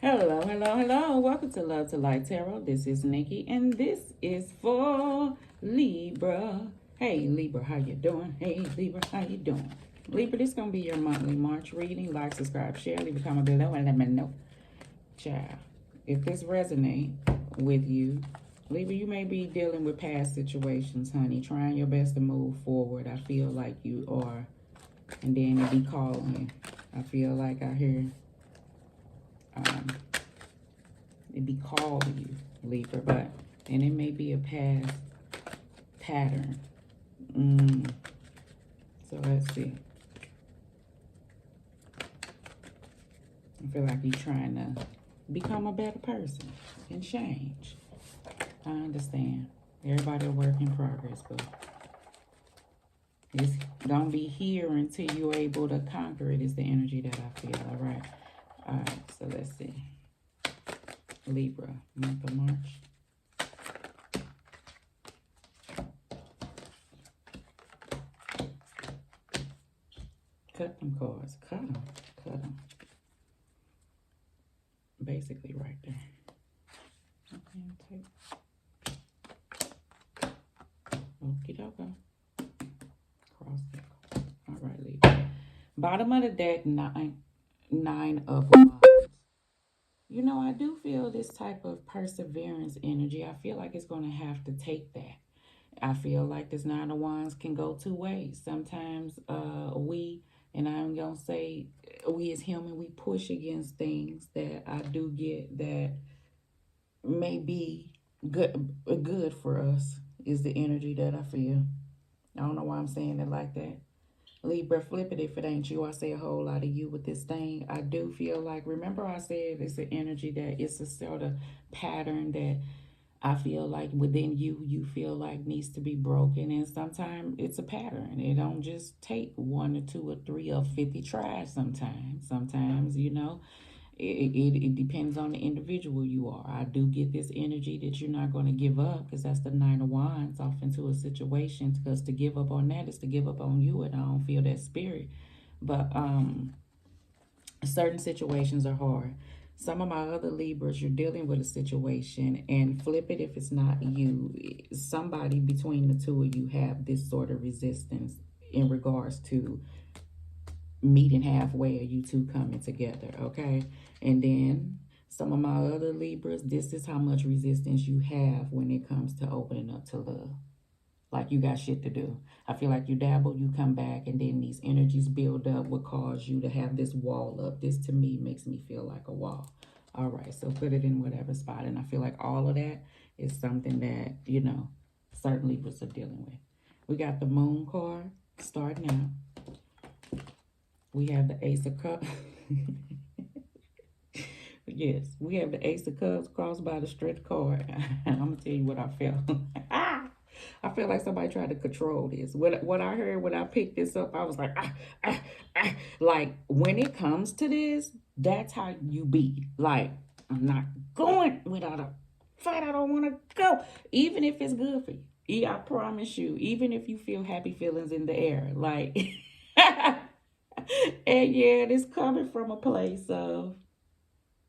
Hello, hello, hello. Welcome to Love to Light Tarot. This is Nikki, and this is for Libra. Hey, Libra, how you doing? Hey, Libra, how you doing? Libra, this is going to be your monthly March reading. Like, subscribe, share, leave a comment below, and let me know. Child, if this resonates with you, Libra, you may be dealing with past situations, honey, trying your best to move forward. I feel like you are. And then it be calling. I feel like I hear... it be calling you, Libra, and it may be a past pattern. So let's see. I feel like you're trying to become a better person and change. I understand. Everybody a work in progress, but it's gonna be here until you're able to conquer it is the energy that I feel. All right. So let's see. Libra, month of March. Cut them cards. Cut them. Cut them. Basically right there. Okay, okie dokie. Cross that. All right, Libra. Bottom of the deck, nine of wands. You know, I do feel this type of perseverance energy. I feel like it's going to have to take that. I feel like this nine of wands can go two ways. Sometimes and I'm going to say we as human, we push against things that I do get that may be good for us is the energy that I feel. I don't know why I'm saying it like that. Libra, flip it if it ain't you. I say a whole lot of you with this thing. I do feel like, remember I said it's an energy that it's a sort of pattern that I feel like within you feel like needs to be broken. And sometimes it's a pattern. It don't just take 1 or 2 or 3 or 50 tries sometimes. Sometimes, you know, it depends on the individual you are. I do get this energy that you're not going to give up because that's the Nine of Wands off into a situation. Because to give up on that is to give up on you, and I don't feel that spirit. But certain situations are hard. Some of my other Libras, you're dealing with a situation, and flip it if it's not you. Somebody between the two of you have this sort of resistance in regards to meeting halfway or you two coming together, okay? And then some of my other Libras, this is how much resistance you have when it comes to opening up to love. Like you got shit to do. I feel like you dabble, you come back, and then these energies build up will cause you to have this wall up. This to me makes me feel like a wall. All right, so put it in whatever spot. And I feel like all of that is something that, you know, certain Libras are dealing with. We got the Moon card starting out. We have the Ace of Cups. Yes, we have the Ace of Cups crossed by the Strength card. I'm going to tell you what I felt. I feel like somebody tried to control this. What I heard when I picked this up, I was like, Like, when it comes to this, that's how you be. Like, I'm not going without a fight. I don't want to go. Even if it's good for you. Yeah, I promise you. Even if you feel happy feelings in the air. Like... And yeah, it's coming from a place of,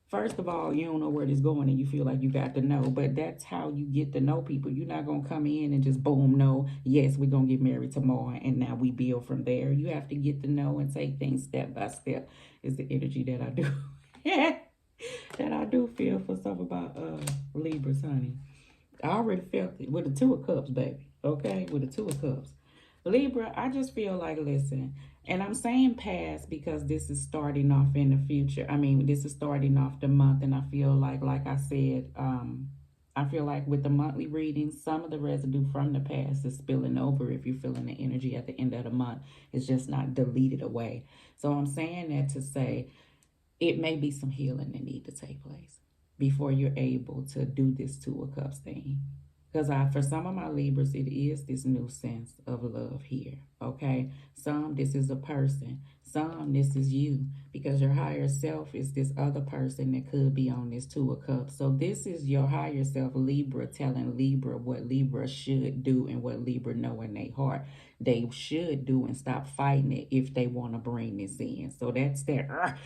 first of all, you don't know where this going and you feel like you got to know. But that's how you get to know people. You're not going to come in and just boom, no, yes, we're going to get married tomorrow and now we build from there. You have to get to know and take things step by step is the energy that I do. That I do feel for some of my Libras, honey. I already felt it with the Two of Cups, baby. Okay, with the Two of Cups. Libra, I just feel like, listen, and I'm saying past because this is starting off in the future. I mean, this is starting off the month, and I feel like I said, I feel like with the monthly readings, some of the residue from the past is spilling over if you're feeling the energy at the end of the month. It's just not deleted away. So I'm saying that to say it may be some healing that need to take place before you're able to do this Two of Cups thing. Because for some of my Libras, it is this new sense of love here, okay? Some, this is a person. Some, this is you. Because your higher self is this other person that could be on this Two of Cups. So this is your higher self, Libra, telling Libra what Libra should do and what Libra know in their heart. they should do and stop fighting it if they want to bring this in. So that's that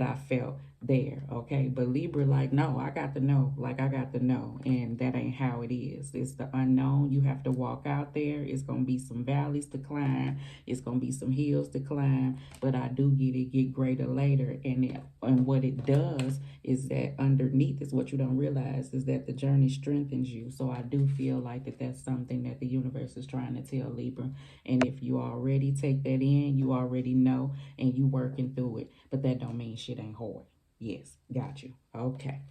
I felt there, okay? But Libra, like, no, I got to know. Like, I got to know. And that ain't how it is. It's the unknown. You have to walk out there. It's going to be some valleys to climb. It's going to be some hills to climb. But I do get greater later. And what it does is that underneath is what you don't realize is that the journey strengthens you. So I do feel like that's something that the universe is trying to tell Libra. And if you already take that in, you already know, and you working through it. But that don't mean shit ain't hard. Yes, got you. Okay.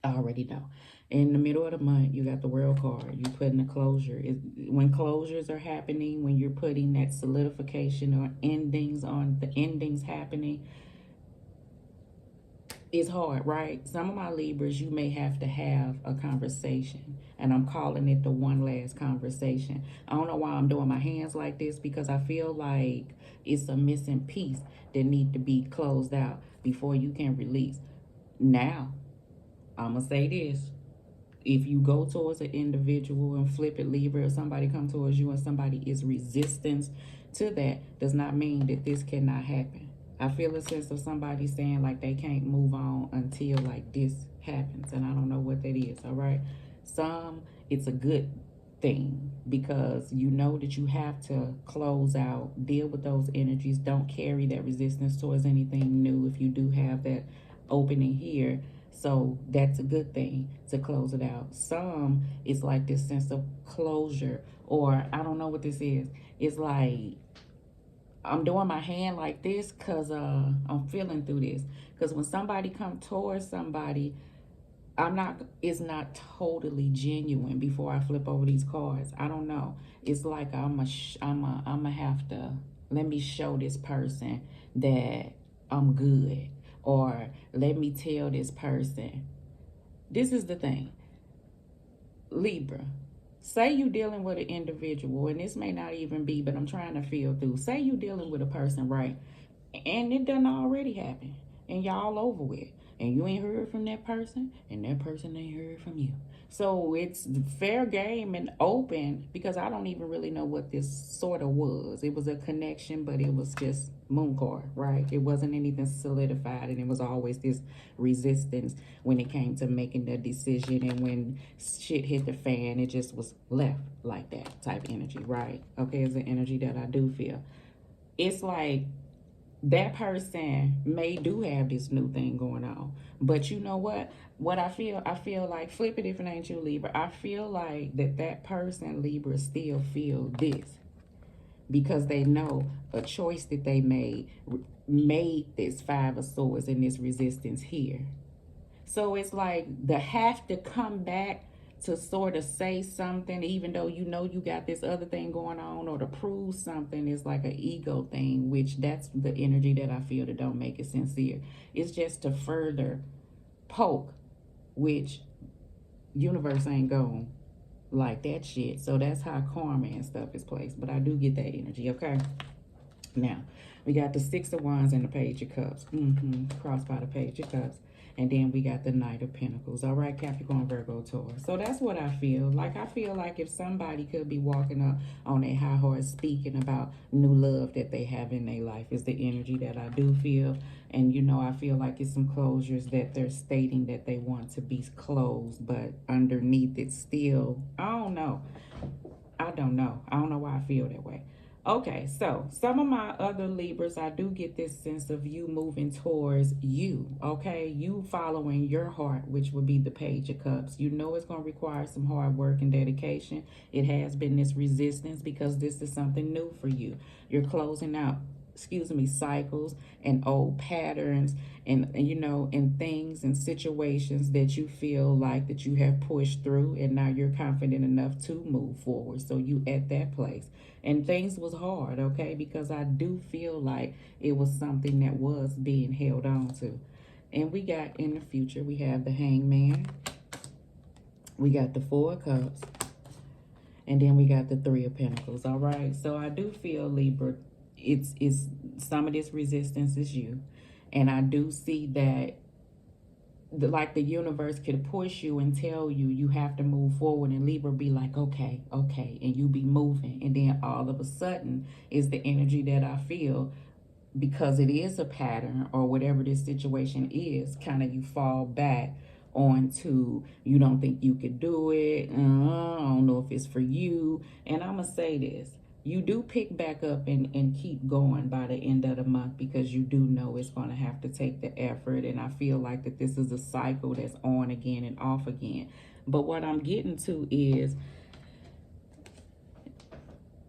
I already know. In the middle of the month, you got the World card. You putting a closure. When closures are happening, when you're putting that solidification or endings on the endings happening, it's hard, right? Some of my Libras, you may have to have a conversation, and I'm calling it the one last conversation. I don't know why I'm doing my hands like this, because I feel like it's a missing piece that need to be closed out before you can release. Now, I'm going to say this. If you go towards an individual and flip it, Libra, or somebody come towards you and somebody is resistance to that, does not mean that this cannot happen. I feel a sense of somebody saying like they can't move on until like this happens, and I don't know what that is, all right? It's a good thing, because you know that you have to close out, deal with those energies. Don't carry that resistance towards anything new if you do have that opening here. So that's a good thing to close it out. Some, it's like this sense of closure, or I don't know what this is. It's like I'm doing my hand like this because I'm feeling through this. Because when somebody come towards somebody, it's not totally genuine before I flip over these cards. I don't know. It's like I'm a have to, let me show this person that I'm good. Or let me tell this person. This is the thing. Libra, say you dealing with an individual, and this may not even be, but I'm trying to feel through. Say you dealing with a person, right? And it done already happened, and y'all over with, and you ain't heard from that person, and that person ain't heard from you. So it's fair game and open, because I don't even really know what this sort of was. It was a connection, but it was just moon card, right? It wasn't anything solidified, and it was always this resistance when it came to making the decision, and when shit hit the fan, it just was left like that type energy, right? Okay, it's an energy that I do feel. It's like that person may do have this new thing going on, but you know what I feel like, flip it if it ain't you, Libra. I feel like that person, Libra, still feel this, because they know a choice that they made this Five of Swords and this resistance here. So it's like the have to come back to sort of say something, even though you know you got this other thing going on, or to prove something, is like an ego thing, which that's the energy that I feel that don't make it sincere. It's just to further poke, which universe ain't going like that shit. So that's how karma and stuff is placed. But I do get that energy, okay? Now, we got the Six of Wands and the Page of Cups. Crossed by the Page of Cups. And then we got the Knight of Pentacles. All right, Capricorn, Virgo, Taurus. So that's what I feel. Like, I feel like if somebody could be walking up on their high horse speaking about new love that they have in their life, is the energy that I do feel. And, you know, I feel like it's some closures that they're stating that they want to be closed. But underneath it still, I don't know. I don't know why I feel that way. Okay, so some of my other Libras, I do get this sense of you moving towards you, okay? You following your heart, which would be the Page of Cups. You know it's going to require some hard work and dedication. It has been this resistance because this is something new for you. You're closing out, cycles and old patterns and you know, and things and situations that you feel like that you have pushed through, and now you're confident enough to move forward. So you at that place. And things was hard, okay? Because I do feel like it was something that was being held on to. And we got in the future, we have the Hangman. We got the Four of Cups. And then we got the Three of Pentacles, all right? So I do feel, Libra, it's some of this resistance is you. And I do see that like the universe could push you and tell you you have to move forward, and Libra be like, okay, okay, and you be moving, and then all of a sudden is the energy that I feel, because it is a pattern or whatever this situation is, kind of you fall back onto, you don't think you could do it. I don't know if it's for you. And I'm going to say this. You do pick back up and keep going by the end of the month, because you do know it's going to have to take the effort. And I feel like that this is a cycle that's on again and off again. But what I'm getting to is,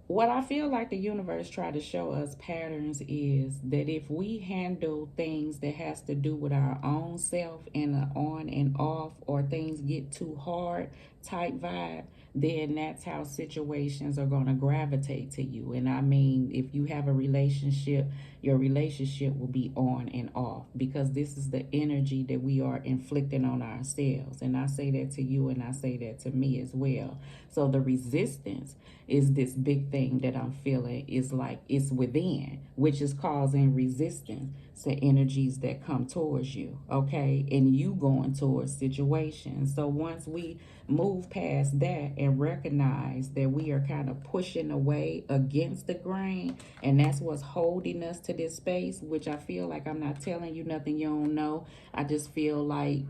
what I feel like the universe try to show us patterns is that if we handle things that has to do with our own self and on and off, or things get too hard type vibe, then that's how situations are going to gravitate to you. And I mean, if you have a relationship, your relationship will be on and off, because this is the energy that we are inflicting on ourselves. And I say that to you, and I say that to me as well. So the resistance is this big thing that I'm feeling, is like it's within, which is causing resistance to energies that come towards you, okay? And you going towards situations. So once we move past that and recognize that we are kind of pushing away against the grain, and that's what's holding us to this space, which I feel like I'm not telling you nothing you don't know. I just feel like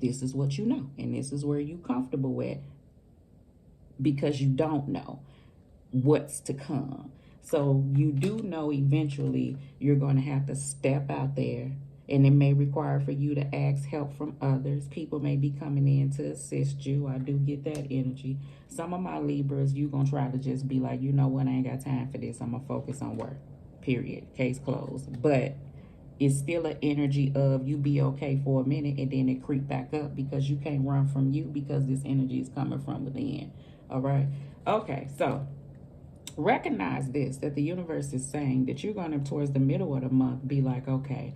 this is what you know, and this is where you comfortable with, because you don't know what's to come. So you do know eventually you're going to have to step out there, and it may require for you to ask help from others. People may be coming in to assist you. I do get that energy. Some of my Libras, you going to try to just be like, you know what, I ain't got time for this. I'm going to focus on work. Period. Case closed. But it's still an energy of you be okay for a minute, and then it creep back up, because you can't run from you, because this energy is coming from within. All right. Okay. So recognize this, that the universe is saying that you're going to, towards the middle of the month, be like, okay,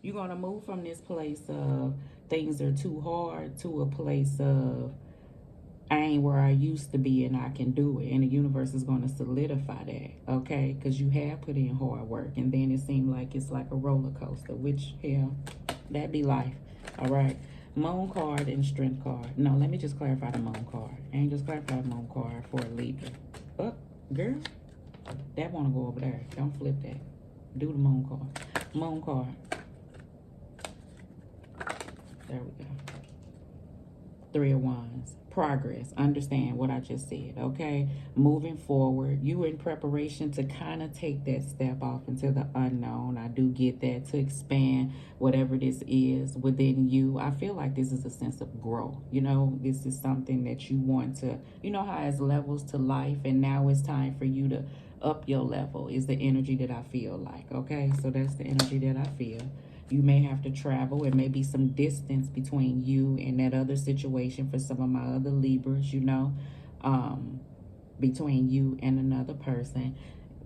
you're going to move from this place of things are too hard to a place of I ain't where I used to be and I can do it. And the universe is going to solidify that, okay? Because you have put in hard work, and then it seemed like it's like a roller coaster, which, hell, that be life, all right? Moon card and strength card. No, let me just clarify the moon card. Angels, clarify the moon card for a Libra. Oh, girl, that want to go over there. Don't flip that. Do the moon card. Moon card. There we go. Three of Wands. Progress. Understand what I just said, okay? Moving forward. You in preparation to kind of take that step off into the unknown. I do get that. To expand whatever this is within you. I feel like this is a sense of growth. You know, this is something that you want to, you know how it's levels to life, and now it's time for you to up your level, is the energy that I feel like, okay? So that's the energy that I feel. You may have to travel. It may be some distance between you and that other situation for some of my other Libras, you know, between you and another person.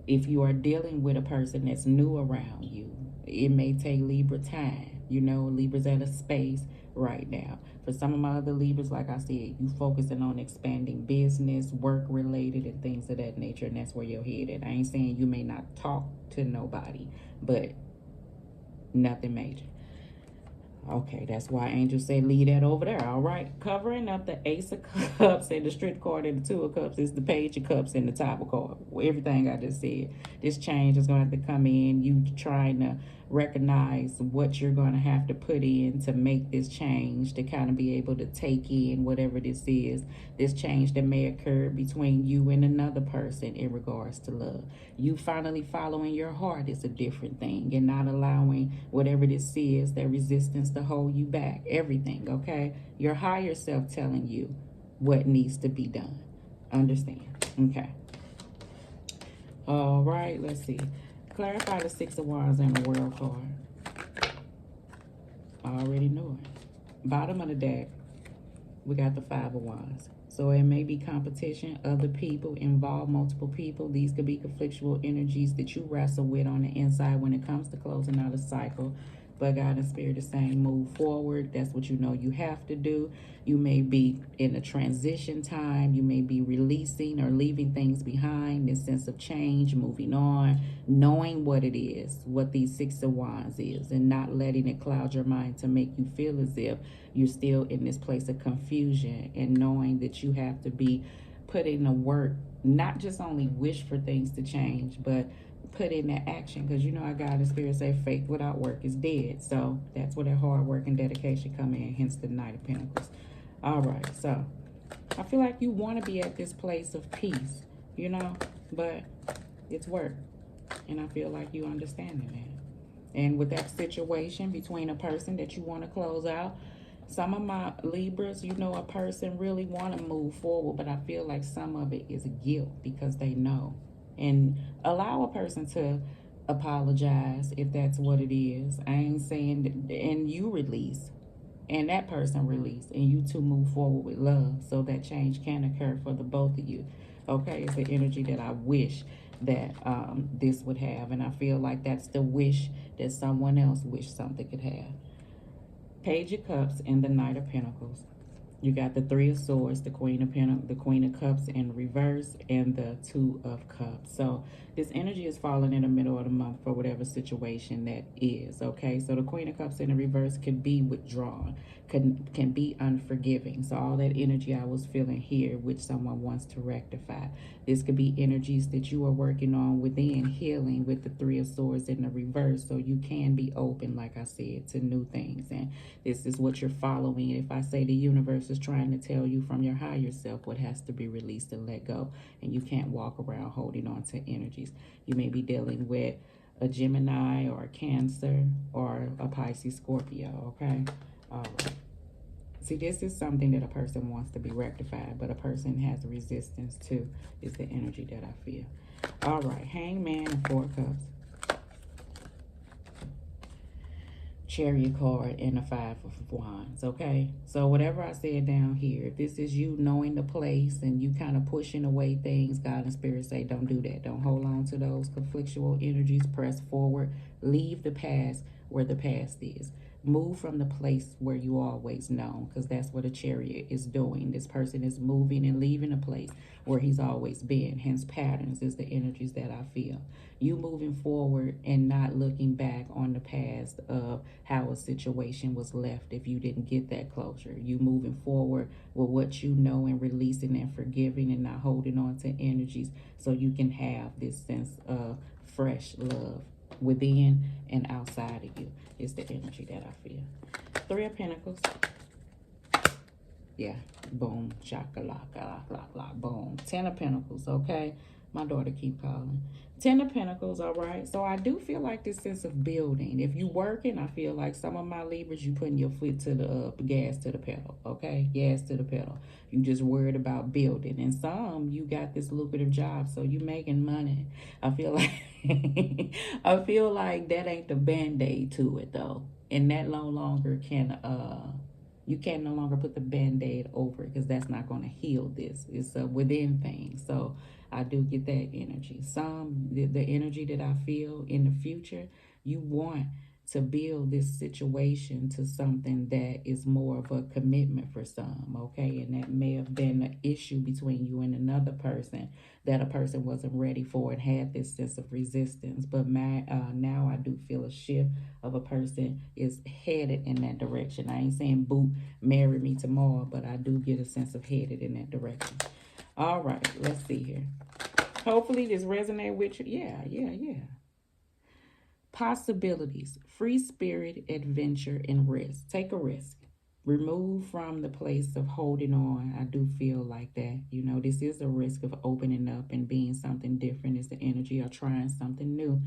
If you are dealing with a person that's new around you, it may take Libra time. You know, Libra's at a space right now. For some of my other Libras, like I said, you focusing on expanding business, work related, and things of that nature, and that's where you're headed. I ain't saying you may not talk to nobody, but nothing major. Okay, that's why angels say leave that over there. All right, covering up the Ace of Cups and the Strength card and the Two of Cups is the Page of Cups and the Top of Card. Everything I just said. This change is going to have to come in. You trying to recognize what you're going to have to put in to make this change, to kind of be able to take in whatever this is. This change that may occur between you and another person in regards to love. You finally following your heart is a different thing, and not allowing whatever this is, that resistance, to hold you back. Everything, okay? Your higher self telling you what needs to be done. Understand? Okay. All right, let's see. Clarify the Six of Wands and the World card. I already know it. Bottom of the deck, we got the Five of Wands. So it may be competition, other people, involve multiple people. These could be conflictual energies that you wrestle with on the inside when it comes to closing out a cycle. But God and Spirit is saying move forward. That's what you know you have to do. You may be in a transition time. You may be releasing or leaving things behind, this sense of change, moving on, knowing what it is, what these Six of Wands is, and not letting it cloud your mind to make you feel as if you're still in this place of confusion, and knowing that you have to be put in the work, not just only wish for things to change, but put in that action. Because you know how God and Spirit say faith without work is dead. So that's where that hard work and dedication come in, hence the Knight of Pentacles. All right, so I feel like you want to be at this place of peace, you know, but it's work. And I feel like you understanding that. And with that situation between a person that you want to close out, some of my Libras, you know, a person really want to move forward, but I feel like some of it is guilt because they know. And allow a person to apologize if that's what it is. I ain't saying that, and you release, and that person release, and you two move forward with love so that change can occur for the both of you. Okay, it's the energy that I wish that this would have, and I feel like that's the wish that someone else wished something could have. Page of Cups and the Knight of Pentacles. You got the Three of Swords, the Queen of Pentacles, the Queen of Cups in reverse, and the Two of Cups. So this energy is falling in the middle of the month for whatever situation that is, okay? So the Queen of Cups in the reverse could be withdrawn, can be unforgiving. So all that energy I was feeling here, which someone wants to rectify. This could be energies that you are working on within healing with the Three of Swords in the reverse. So you can be open, like I said, to new things. And this is what you're following. If I say the universe is trying to tell you from your higher self what has to be released and let go, and you can't walk around holding on to energies. You may be dealing with a Gemini or a Cancer or a Pisces, Scorpio, okay? All right. See, this is something that a person wants to be rectified, but a person has resistance to, is the energy that I feel. All right, Hangman and Four Cups. Chariot card and a Five of Wands, okay? So whatever I said down here, if this is you knowing the place and you kind of pushing away things, God and Spirit say don't do that. Don't hold on to those conflictual energies. Press forward. Leave the past where the past is. Move from the place where you always know, because that's what a Chariot is doing. This person is moving and leaving a place where he's always been. Hence, patterns is the energies that I feel. You moving forward and not looking back on the past of how a situation was left if you didn't get that closure. You moving forward with what you know and releasing and forgiving and not holding on to energies so you can have this sense of fresh love within and outside of you. Is the energy that I feel. Three of Pentacles. Yeah, boom, shakalaka, boom. Ten of Pentacles, okay? My daughter keep calling. Ten of Pentacles, all right? So I do feel like this sense of building. If you working, I feel like some of my Libras, you putting your foot to the gas to the pedal, okay? Gas to the pedal. You just worried about building. And some, you got this lucrative job, so you making money. I feel like I feel like that ain't the band-aid to it, though. And that no longer can you can no longer put the band-aid over it, because that's not going to heal this. It's a within thing. So I do get that energy. The energy that I feel in the future, you want to build this situation to something that is more of a commitment for some, okay? And that may have been an issue between you and another person that a person wasn't ready for and had this sense of resistance. But now I do feel a shift of a person is headed in that direction. I ain't saying, boo, marry me tomorrow, but I do get a sense of headed in that direction. All right, let's see here. Hopefully this resonates with you. Yeah. Possibilities, free spirit, adventure, and risk. Take a risk. Remove from the place of holding on. I do feel like that. You know, this is a risk of opening up and being something different. It's the energy of trying something new.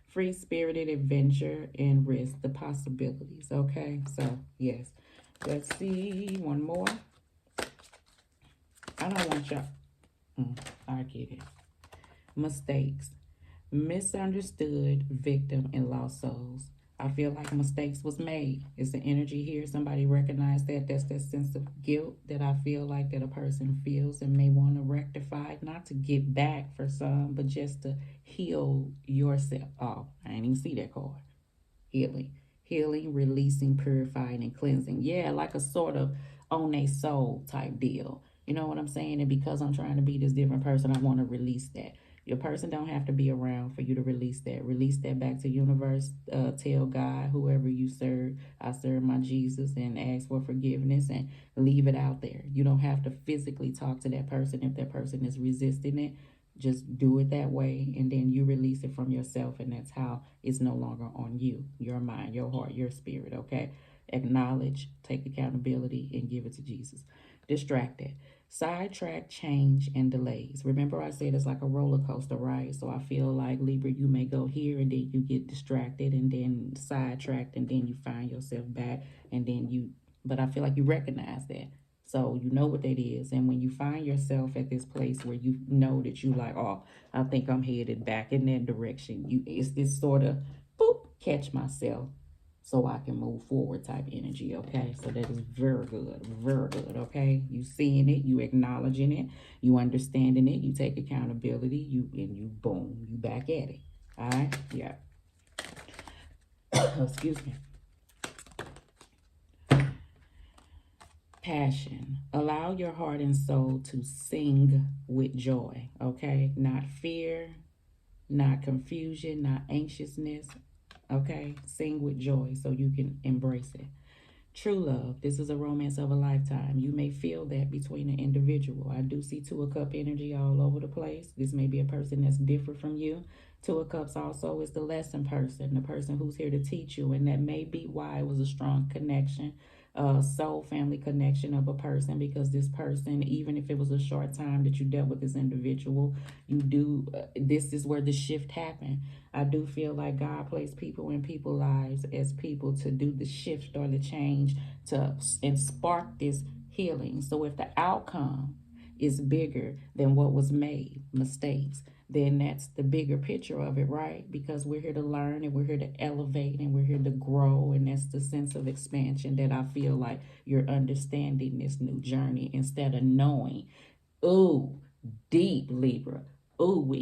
Free spirited, adventure, and risk. The possibilities. Okay, so yes. Let's see. One more. I don't want y'all. I get it. Mistakes. Misunderstood, victim, and lost souls. I feel like mistakes was made. It's the energy here. Somebody recognize that. That's that sense of guilt that I feel like that a person feels and may want to rectify. Not to get back for some, but just to heal yourself. Oh, I didn't even see that card. Healing. healing, releasing, purifying, and cleansing. Yeah, like a sort of on a soul type deal. You know what I'm saying? And because I'm trying to be this different person, I want to release that. Your person don't have to be around for you to release that. Release that back to universe. Tell God, whoever you serve, I serve my Jesus, and ask for forgiveness and leave it out there. You don't have to physically talk to that person if that person is resisting it. Just do it that way, and then you release it from yourself, and that's how it's no longer on you, your mind, your heart, your spirit. Okay, acknowledge, take accountability, and give it to Jesus. Distracted, sidetrack, change, and delays. Remember, I said it's like a roller coaster, right? So I feel like Libra, you may go here, and then you get distracted, and then sidetracked, and then you find yourself back, and then you. But I feel like you recognize that. So you know what that is. And when you find yourself at this place where you know that you like, oh, I think I'm headed back in that direction. It's this sort of boop, catch myself so I can move forward type energy. Okay. So that is very good. Very good. Okay. You seeing it, you acknowledging it, you understanding it, you take accountability, you boom, you back at it. All right. Yeah. Excuse me. Passion. Allow your heart and soul to sing with joy, okay? Not fear, not confusion, not anxiousness, okay? Sing with joy so you can embrace it. True love. This is a romance of a lifetime. You may feel that between an individual. I do see Two of Cup energy all over the place. This may be a person that's different from you. Two of Cups also is the lesson person, the person who's here to teach you, and that may be why it was a strong connection, soul family connection of a person, because this person, even if it was a short time that you dealt with this individual, you do, this is where the shift happened. I do feel like God placed people in people's lives as people to do the shift or the change and spark this healing. So if the outcome is bigger than what was made, mistakes, then that's the bigger picture of it, right? Because we're here to learn, and we're here to elevate, and we're here to grow. And that's the sense of expansion that I feel like you're understanding this new journey instead of knowing. Ooh, deep Libra. Ooh,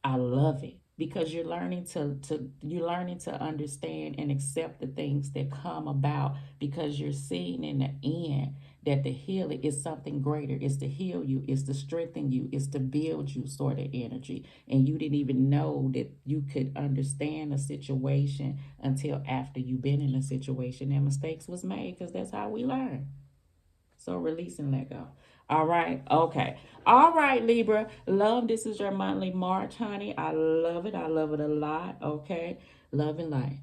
I love it, because you're learning to understand and accept the things that come about, because you're seeing in the end that the healing is something greater. It's to heal you, it's to strengthen you, it's to build you, sort of energy. And you didn't even know that you could understand a situation until after you've been in a situation and mistakes was made, because that's how we learn. So release and let go. All right. Okay. All right, Libra. Love, this is your monthly March, honey. I love it. I love it a lot. Okay. Love and light.